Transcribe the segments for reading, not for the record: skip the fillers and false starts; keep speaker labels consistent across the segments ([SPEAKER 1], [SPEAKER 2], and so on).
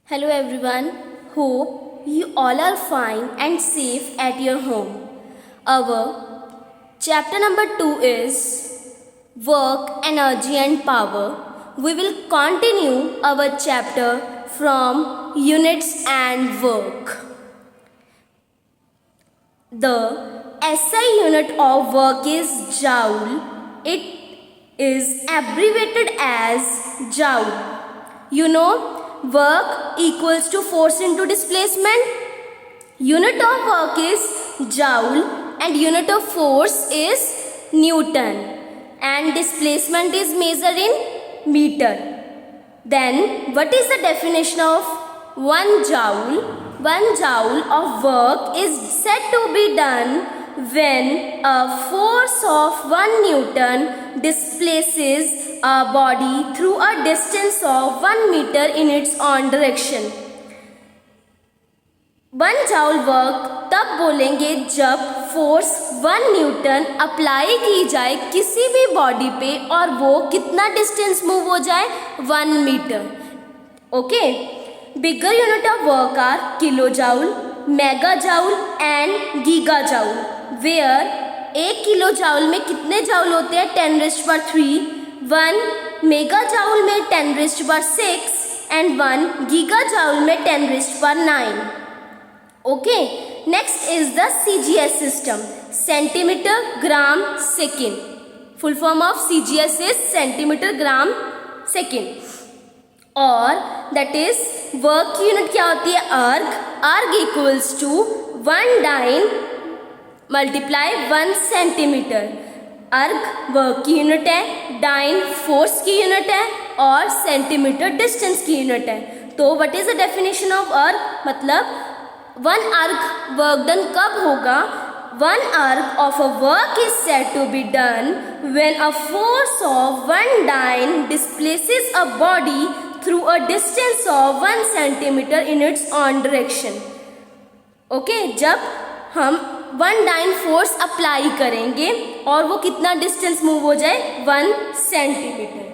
[SPEAKER 1] Hello everyone, hope you all are fine and safe at your home. Our chapter number 2 is Work, Energy and Power. We will continue our chapter from Units and Work. The SI unit of work is Joule. It is abbreviated as Joule. You know, work equals to force into displacement. Unit of work is Joule and unit of force is Newton and displacement is measured in meter. Then what is the definition of 1 joule? 1 joule of work is said to be done when a force of 1 Newton displaces a body through a distance of 1 meter in its own direction. 1 joule work तब बोलेंगे जब force 1 Newton apply की जाए किसी भी body पे और वो कितना डिस्टेंस मूव हो जाए 1 metre. Okay, bigger unit of work are kilo joule, mega joule and giga joule. Where 1 kilo joule में कितने जाउल होते हैं 10⁻³ 1 मेगा जाउल में 10⁻⁶ एंड 1 गीगा जाउल में 10⁻⁹. Okay, next is the CGS system, centimetre gram second. Full form of CGS is centimetre gram second. और that is work की unit क्या होती है erg. Erg equals to 1 dyne multiply 1 centimetre. Erg work की unit है, dyne force की unit है और सेंटीमीटर डिस्टेंस की यूनिट है. तो what is the definition of erg, मतलब 1 अर्ग वर्क डन कब होगा. 1 erg of a work is said to be done when a force of 1 dyne displaces a body through a distance of 1 centimetre in its on direction. Okay, जब हम 1 dine force apply करेंगे और वो कितना distance move हो जाए 1 centimetre.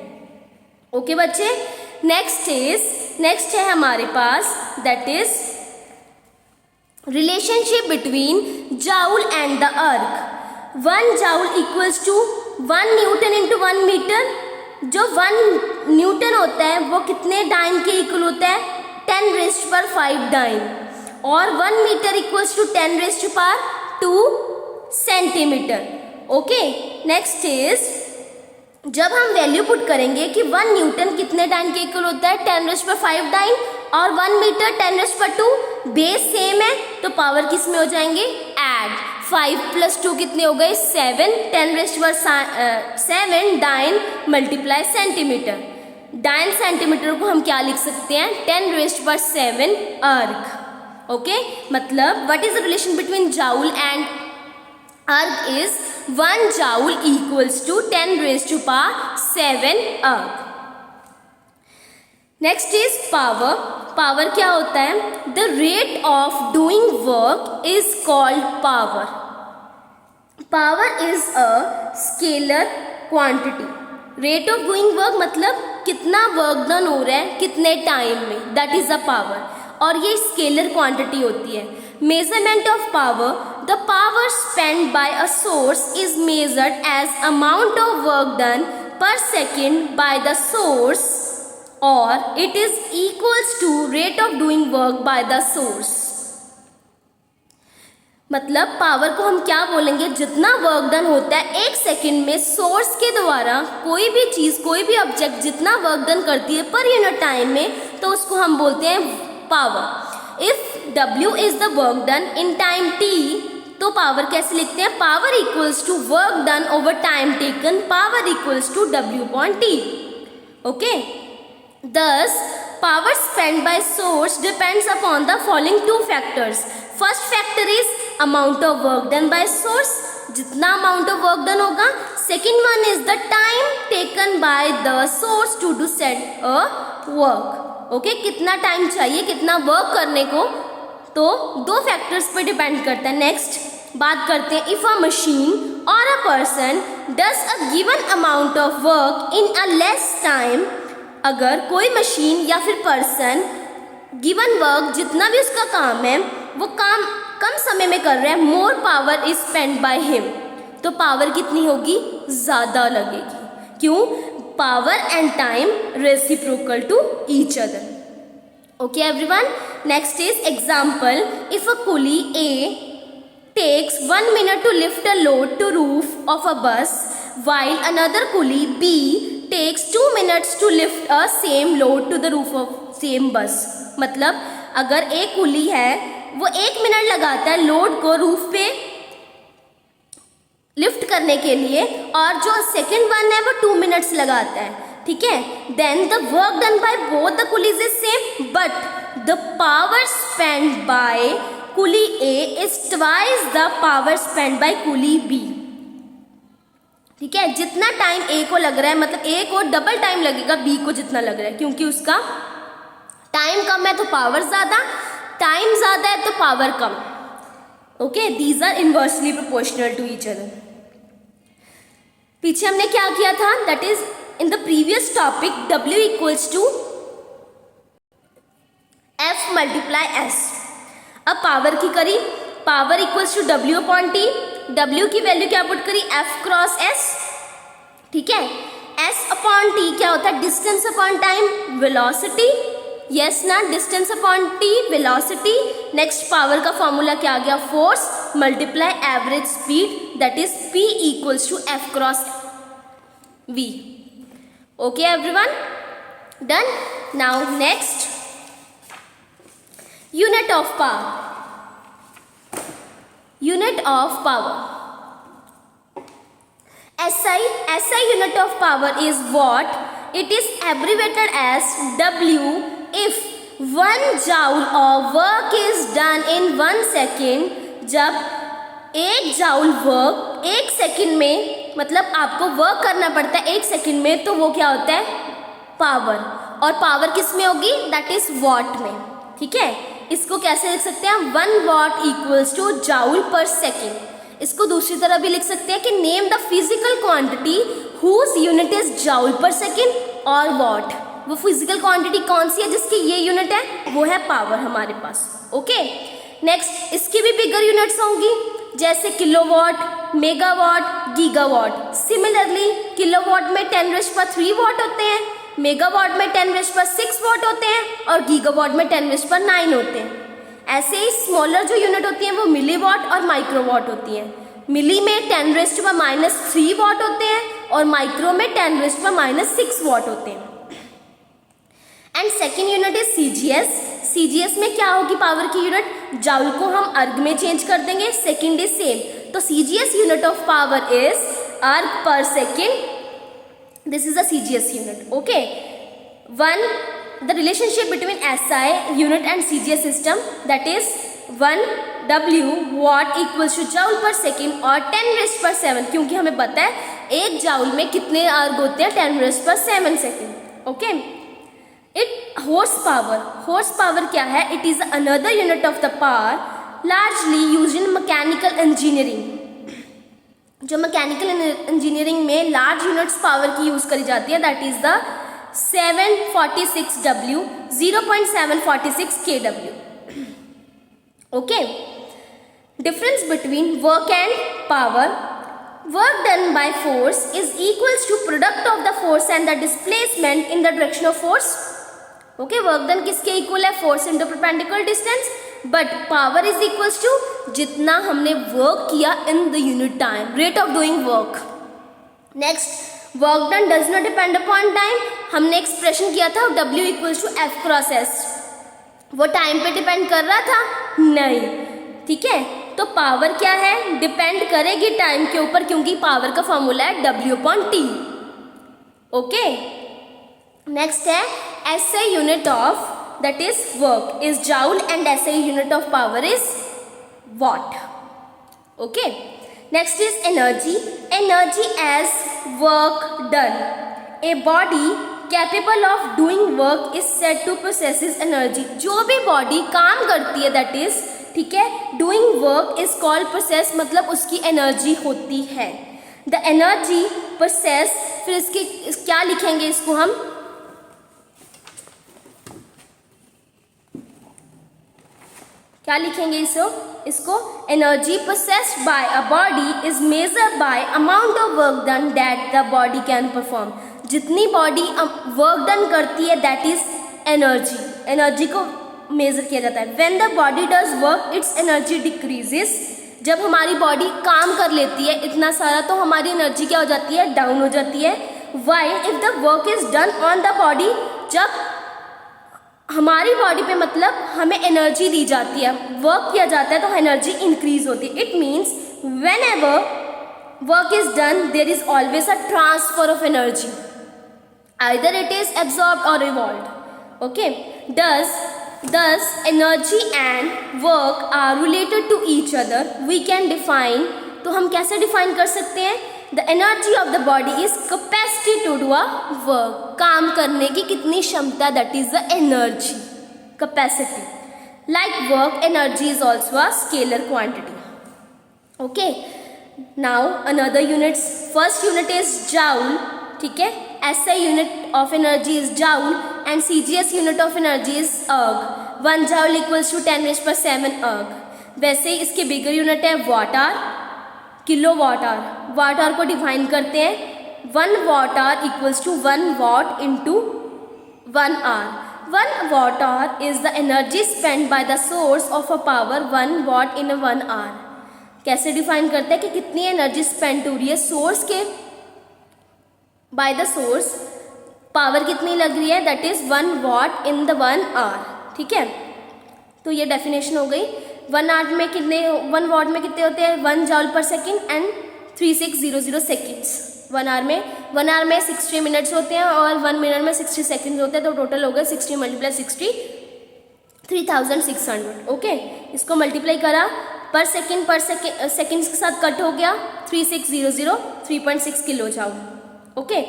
[SPEAKER 1] Okay बच्चे, next है हमारे पास that is relationship between joule and the erg. 1 joule equals to 1 newton into 1 metre. जो 1 न्यूटन होता है वो कितने डाइन के इक्वल होता है 10⁵ डाइन. और 1 metre equals to 10⁻² centimetre. Okay, next is जब हम वैल्यू पुट करेंगे कि 1 न्यूटन कितने डाइन के इक्वल होता है 10⁵ डाइन और 1 मीटर 10⁻². बेस सेम है तो पावर किस में हो जाएंगे ऐड. 5 + 2 कितने हो गए 7. 10⁻7 dyne multiply centimetre. Dyne centimetre को हम क्या लिख सकते हैं 10⁻7 अर्ग. ओके, मतलब what is the relation between joule and अर्ग इज 1 जाउल इक्वल्स टू 10⁻7 अर्ग. Next is power. पावर क्या होता है, the rate of doing work is called power. Power is a scalar quantity. Rate of doing work मतलब कितना work done हो रहा है कितने टाइम में, दैट इज अ पावर. और ये स्केलर क्वांटिटी होती है. Measurement of power, the power spend by a source is measured as amount of work done per second by the source और it is equals to rate of doing work by the source. मतलब power को हम क्या बोलेंगे, जितना work done होता है 1 second में सोर्स के द्वारा कोई भी चीज़ कोई भी ऑब्जेक्ट जितना वर्क डन करती है पर यूनिट टाइम में, तो उसको हम बोलते हैं power. If W is the work done in time T, तो पावर कैसे लिखते हैं, power equals to work done over time taken, power equals to W/T. Okay, thus power spent by source depends upon the following 2 factors. First factor is amount of work done by source, जितना amount of work done होगा. Second one is the time taken by the source to do said a work. Okay, कितना time चाहिए कितना work करने को, तो 2 factors पे depend करता है. नेक्स्ट बात करते हैं, इफ अ मशीन और a person does a given amount of work in a less time. अगर कोई मशीन या फिर पर्सन गिवन वर्क, जितना भी उसका काम है वो काम कम समय में कर रहा है, more power is spend by him, तो पावर कितनी होगी, ज़्यादा लगेगी। क्यों? Power and time reciprocal to each other. Okay everyone, next is example. If a coolie A takes 1 minute to lift a load to roof of a bus, while another pulley B takes 2 minutes to lift a same load to the roof of same bus। मतलब अगर एक कुली है वो 1 minute लगाता है load को roof पे lift करने के लिए, और जो सेकंड वन है वो 2 मिनट्स लगाता है, ठीक है। Then the work done by both the coolies is same, but the power spend by coolie A is twice the power spend by coolie B. ठीक है, जितना टाइम ए को लग रहा है, मतलब ए को डबल टाइम लगेगा बी को जितना लग रहा है, क्योंकि उसका टाइम कम है तो पावर ज्यादा, टाइम ज्यादा है तो पावर कम। Okay, these are inversely proportional to each other. पीछे हमने क्या किया था, that is in the previous topic W equals to F multiply S। अब पावर की करी, power equals to W upon T, W की वैल्यू क्या पुट करी, F क्रॉस S, ठीक है। S अपॉन T क्या होता है, distance upon time, velocity, yes ना, distance upon T velocity. Next power का फॉर्मूला क्या आ गया, force multiply average speed, that is P equals to F cross V। Okay everyone, done. Now next, unit of power. Unit of power, SI unit of power is what? It is abbreviated as W if 1 joule of work is done in 1 second। जब 1 joule work 1 second में, मतलब आपको work करना पड़ता है 1 second में, तो वो क्या होता है, पावर। और पावर किस में होगी, दैट इज वॉट में, ठीक है। इसको कैसे लिख सकते हैं, 1 watt equals to joule per second. इसको दूसरी तरह भी लिख सकते हैं कि name the physical quantity whose unit is joule per second और वॉट। वो फिजिकल क्वांटिटी कौन सी है जिसकी ये यूनिट है, वो है पावर हमारे पास। ओके, नेक्स्ट इसकी भी बिगर यूनिट्स होंगी, जैसे kilowatt, megawatt, gigawatt. Similarly kilowatt में 10⁻³ वाट होते हैं, मेगावाट में 10⁻⁶ वाट होते हैं, और गीगावाट में 10⁻⁹ होते हैं। ऐसे ही स्मॉलर जो यूनिट होती हैं वो मिलीवाट और माइक्रोवाट होती हैं। मिली में 10⁻³ वाट होते हैं और माइक्रो में 10⁻�6 वाट होते हैं। And second unit is CGS। CGS में क्या होगी पावर की यूनिट, जाउल को हम अर्ग में चेंज कर देंगे, सेकेंड इज सेम, तो CGS unit of power is अर्ग पर second. This is a CGS unit. Okay, the relationship between SI unit and CGS system, that is 1 W watt equals to joule per second और 10⁻⁷, क्योंकि हमें पता है 1 joule में कितने अर्ग होते हैं, 10⁻⁷ सेकेंड। ओके, हॉर्स पावर क्या है, it is another unit of the power largely used in mechanical engineering. जो मैकेनिकल इंजीनियरिंग में लार्ज यूनिट्स पावर की यूज करी जाती है, that is the 746 W, 0.746 kW। Okay, difference between work and power. Work done by force is equals to product of the force and the displacement in the direction of force. Okay, work done किसके equal है, force into perpendicular distance, but power is equals to जितना हमने work किया in the unit time, rate of doing work. Next, work done does not depend upon time. हमने expression किया था W equals to F cross S, वो time पे depend कर रहा था, नहीं, ठीक है। तो पावर क्या है, डिपेंड करेगी टाइम के ऊपर, क्योंकि पावर का फॉर्मूला है W upon T। Okay, next है SI unit of, that is work is joule and SI unit of power is what. Okay, next is energy as work done. A body capable of doing work is said to possesses energy. जो भी body काम करती है, that is, ठीक है, doing work is called possess, मतलब उसकी energy होती है। The energy possess, फिर इसकी क्या लिखेंगे, इसको हम क्या लिखेंगे इसको energy possessed bye a body is measured by amount of work done that the body can perform. जितनी बॉडी वर्क डन करती है दैट इज एनर्जी को मेजर किया जाता है। When the body does work it's energy decreases. जब हमारी body काम कर लेती है इतना सारा तो हमारी एनर्जी क्या हो जाती है, डाउन हो जाती है। While if the work is done on the body, जब हमारी बॉडी पे मतलब हमें एनर्जी दी जाती है, वर्क किया जाता है तो एनर्जी इंक्रीज होती है। It means when ever work is done there is always a transfer of energy, either it is absorbed और revolved. Okay, thus energy and work are related to each other. We can define, तो हम कैसे define कर सकते हैं? The energy of the body is capacity to do a work. काम करने की कितनी क्षमता, that is the energy, capacity. Like work, energy is also a scalar quantity. Okay. Now another units. First unit is joule. ठीक है. SI unit of energy is joule and CGS unit of energy is erg. 1 joule equals to 10⁻⁷ erg. वैसे इसके bigger unit है watt hour, kilo watt hour. Watt hour को define करते हैं 1 watt hour equals to 1 watt into 1 hour. 1 watt hour is the energy spent by the source of a power 1 watt in a 1 hour. कैसे define करते हैं कि कितनी energy spend हो रही है सोर्स के, बाय द सोर्स पावर कितनी लग रही है, that is 1 watt in the 1 hour। ठीक है, तो ये डेफिनेशन हो गई। 1 hour में कितने, 1 watt में कितने होते हैं, 1 joule per second and 3600 seconds. 1 hour में 60 मिनट्स होते हैं और 1 मिनट में 60 सेकेंड्स होते हैं, तो टोटल हो गए 60 × 60 3600। ओके, इसको मल्टीप्लाई करा पर सेकेंड्स के साथ कट हो गया 3600 3.6 किलो जूल। ओके,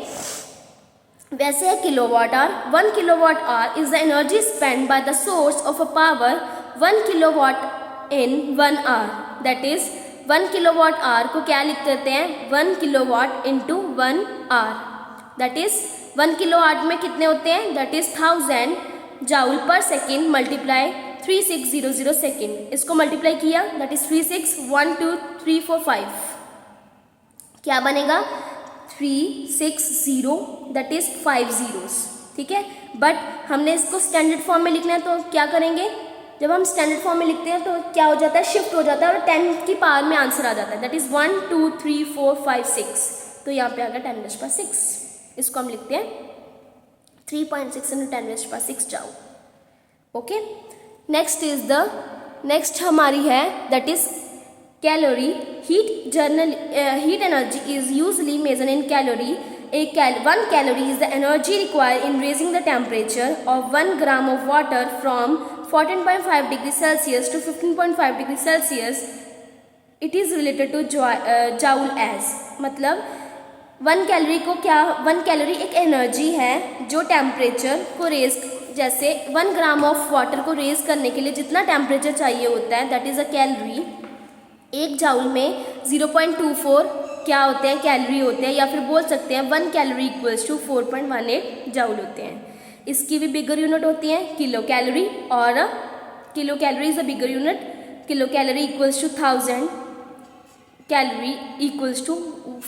[SPEAKER 1] वैसे है kilowatt hour. 1 kilowatt hour is the energy spend by the source of a power 1 kilowatt in 1 hour. That is 1 kilowatt hour को क्या लिख देते हैं, 1 kilowatt into 1 hour. That is 1 kilowatt में कितने होते हैं, that is 1000 joule per second multiply 3600 second. इसको मल्टीप्लाई किया दैट इज 36 1 2 3 4 5, क्या बनेगा 360, दैट इज 5 zeros। ठीक है, बट हमने इसको स्टैंडर्ड फॉर्म में लिखना है तो क्या करेंगे, जब हम स्टैंडर्ड फॉर्म में लिखते हैं तो क्या हो जाता है, शिफ्ट हो जाता है और 10 की पावर में आंसर आ जाता है। दैट इज 1 2 3 4 5 6, तो यहाँ पे आ गया 10⁻⁶। इसको हम लिखते हैं 3.6 × 10⁻⁶ जूल। ओके, नेक्स्ट हमारी है that is calorie. Heat energy is usually measured in calorie. 1 calorie is the energy required in raising the temperature of 1 gram of water from 14.5 degrees Celsius to 15.5 degrees Celsius. It is related to joule as, मतलब 1 calorie को क्या, 1 calorie एक energy है जो temperature को raise, जैसे 1 gram of water को raise करने के लिए जितना टेम्परेचर चाहिए होता है that is a calorie. 1 joule में 0.24 क्या होते हैं, कैलोरी होते हैं, या फिर बोल सकते हैं 1 कैलोरी इक्वल्स टू 4.18 जाउल होते हैं। इसकी भी बिगर यूनिट होती है किलो कैलोरी, और kilo calorie is a bigger unit. Kilo calorie equals to 1000 calorie equals to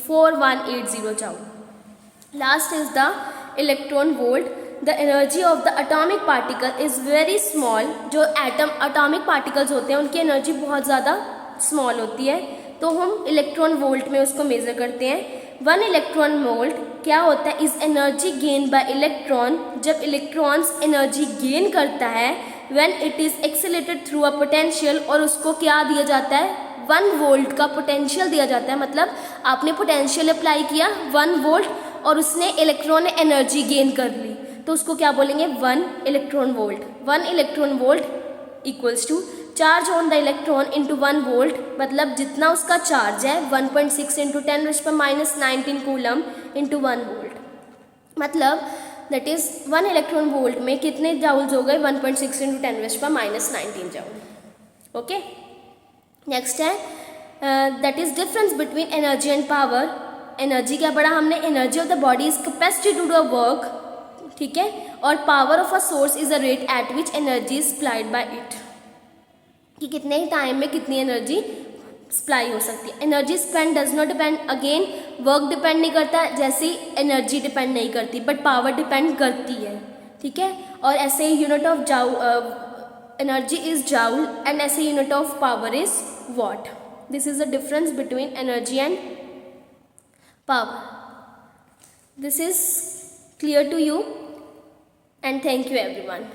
[SPEAKER 1] 4180 joule. Last is the electron volt. The energy of the atomic particle is very small. जो atomic particles होते हैं उनकी energy बहुत ज़्यादा small होती है, तो हम इलेक्ट्रॉन वोल्ट में उसको मेज़र करते हैं। 1 इलेक्ट्रॉन वोल्ट क्या होता है, is energy gain by electron. जब इलेक्ट्रॉन्स एनर्जी गेन करता है when it is accelerated through a potential, और उसको क्या दिया जाता है, 1 वोल्ट का पोटेंशियल दिया जाता है। मतलब आपने पोटेंशियल अप्लाई किया 1 वोल्ट और उसने इलेक्ट्रॉन ने एनर्जी गेन कर ली, तो उसको क्या बोलेंगे, 1 electron volt. 1 electron volt equals to charge on the electron into 1 volt, मतलब जितना उसका चार्ज है 1.6 × 10⁻⁹ कूलम इंटू 1 वोल्ट, मतलब दैट इज 1 इलेक्ट्रॉन वोल्ट में कितने जाउल्स हो गए, 1.6 × 10⁻⁹ जाउल। ओके, नेक्स्ट है that is difference between energy and power. Energy क्या पढ़ा हमने, energy of the body is capacity to do a work, ठीक है, और power of a source is a rate at which energy is supplied by it. कि कितने ही time में कितनी एनर्जी सप्लाई हो सकती है। Energy spend does not depend, again work depend नहीं करता जैसे एनर्जी डिपेंड नहीं करती, बट पावर डिपेंड करती है, ठीक है। और SI unit of energy is joule and SI unit of power is watt. This is the difference between energy and power. This is clear to you, and thank you everyone.